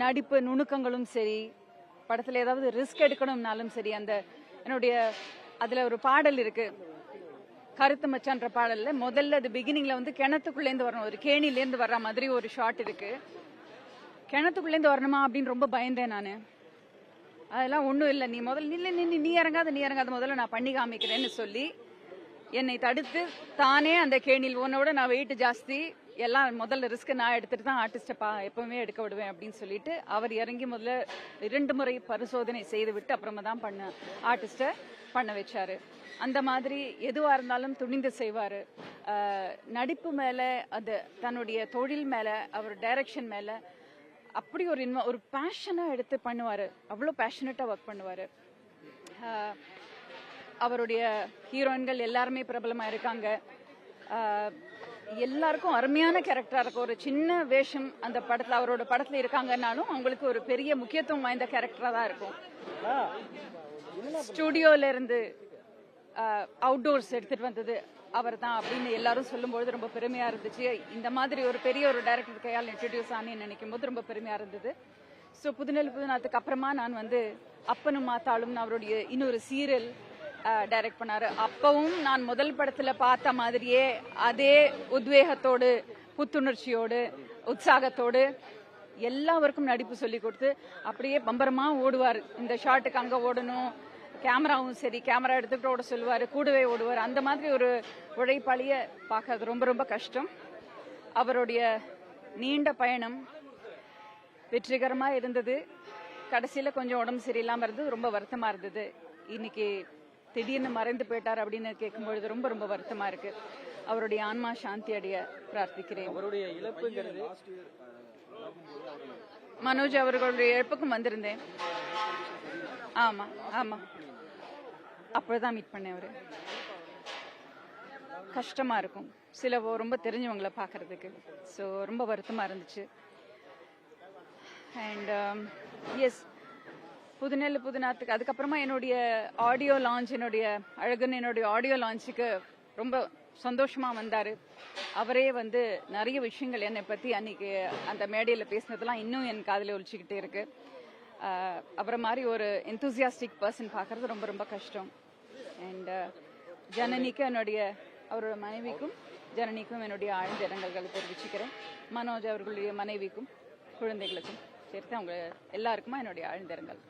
நடிப்பு நுணுக்கங்களும் சரி, படத்துல ஏதாவது ரிஸ்க் எடுக்கணும்னாலும் சரி, அந்த என்னுடைய அதுல ஒரு பாடல் இருக்கு, கருத்து மச்சான்ற பாடல்ல முதல்ல அது பிகினிங்ல வந்து கிணத்துக்குள்ளேருந்து வரணும், ஒரு கேணிலேருந்து வர்ற மாதிரி ஒரு ஷாட் இருக்கு. கிணத்துக்குள்ளேருந்து வரணுமா அப்படின்னு ரொம்ப பயந்தேன் நானு. அதெல்லாம் ஒண்ணும் இல்லை, நீ முதல்ல நில்லு, நீ இறங்காத முதல்ல நான் பண்ணி காமிக்கிறேன்னு சொல்லி என்னை தடுத்து தானே அந்த கேணில் உன்னோட நான் வெயிட் ஜாஸ்தி, எல்லாம் முதல்ல ரிஸ்க் நான் எடுத்துட்டு தான் ஆர்டிஸ்ட எப்பவுமே எடுக்க விடுவேன் அப்படின்னு சொல்லிட்டு அவர் இறங்கி முதல்ல 2 முறை பரிசோதனை செய்து விட்டு அப்புறமா தான் ஆர்டிஸ்ட பண்ண வச்சாரு. அந்த மாதிரி எதுவா இருந்தாலும் துணிந்து செய்வாரு. நடிப்பு மேல, அது தன்னுடைய தொழில் மேல, அவர் டைரக்ஷன் மேல அப்படி ஒரு பேஷனா எடுத்து பண்ணுவாரு. அவ்வளோ பேஷனட்டா ஒர்க் பண்ணுவாரு. அவருடைய ஹீரோயின்கள் எல்லாருமே பிரபலமா இருக்காங்க. எல்லாருக்கும் அருமையான கேரக்டரா இருக்கும். ஒரு சின்ன வேஷம் அந்த படத்துல, அவரோட படத்துல இருக்காங்கன்னாலும் அவங்களுக்கு ஒரு பெரிய முக்கியத்துவம் வாய்ந்த கேரக்டரா தான் இருக்கும். ஸ்டுடியோல இருந்து அவுட்டோர்ஸ் எடுத்துட்டு வந்தது அவர் தான் அப்படின்னு எல்லாரும் சொல்லும்போது ரொம்ப பெருமையா இருந்துச்சு. இந்த மாதிரி ஒரு பெரிய ஒரு டைரக்டர் கையால் இன்ட்ரடியூஸ் ஆனேன்னு நினைக்கும் போது ரொம்ப பெருமையா இருந்தது. ஸோ புதுநாத்துக்கு அப்புறமா நான் வந்து அப்பனும் மாத்தாளும் அவருடைய இன்னொரு சீரியல் டைரக்ட் பண்ணாரு. அப்பவும் நான் முதல் படத்துல பார்த்த மாதிரியே அதே உத்வேகத்தோடு, புத்துணர்ச்சியோடு, உற்சாகத்தோடு எல்லாருக்கும் நடிப்பு சொல்லி கொடுத்து அப்படியே பம்பரமா ஓடுவார். இந்த ஷாட்டுக்கு அங்க ஓடணும், கேமராவும் சரி, கேமரா எடுத்துக்கிட்டு ஓட சொல்லுவாரு, கூடவே ஓடுவார். அந்த மாதிரி ஒரு உழைப்பாளிய பார்க்கறது ரொம்ப ரொம்ப கஷ்டம். அவருடைய நீண்ட பயணம் வெற்றிகரமா இருந்தது. கடைசியில கொஞ்சம் உடம்பு சரியில்லாம இருந்தது, ரொம்ப வருத்தமா இருந்தது. இன்னைக்கு திடீர்னு மறைந்து போயிட்டார் அப்படின்னு கேட்கும்பொழுது ரொம்ப ரொம்ப வருத்தமா இருக்கு. அவருடைய ஆன்மா சாந்தி அடைய பிரார்த்திக்கிறேன். அவருடைய இழப்புங்கிறது மனோஜ் அவர்களுடைய இழப்புக்கும் வந்திருந்தேன். ஆமா ஆமா, அப்பதான் மீட் பண்ணேன். அவரு கஷ்டமா இருக்கும் சில ரொம்ப தெரிஞ்சவங்களை பாக்குறதுக்கு. ஸோ ரொம்ப வருத்தமா இருந்துச்சு. அண்ட் எஸ், புதுநாத்துக்கு அதுக்கப்புறமா என்னுடைய ஆடியோ லான்ச், என்னுடைய அழகுன்னு என்னுடைய ஆடியோ லான்ச்சுக்கு ரொம்ப சந்தோஷமா வந்தாரு. அவரே வந்து நிறைய விஷயங்கள் என்னை பத்தி அன்னைக்கு அந்த மேடையில் பேசினதெல்லாம் இன்னும் என் காதில் ஒலிச்சுக்கிட்டே இருக்கு. அவரை மாதிரி ஒரு எந்தூசியாஸ்டிக் பர்சன் பார்க்கறது ரொம்ப ரொம்ப கஷ்டம். அண்ட் ஜனனிக்கு, அவரோட மனைவிக்கும் ஜனனிக்கும் என்னுடைய ஆழ்ந்த இரங்கல்களை தெரிவிச்சுக்கிறேன். மனோஜ் அவர்களுடைய மனைவிக்கும் குழந்தைகளுக்கும் சேர்த்து அவங்க எல்லாருக்குமா என்னுடைய ஆழ்ந்த இரங்கல்.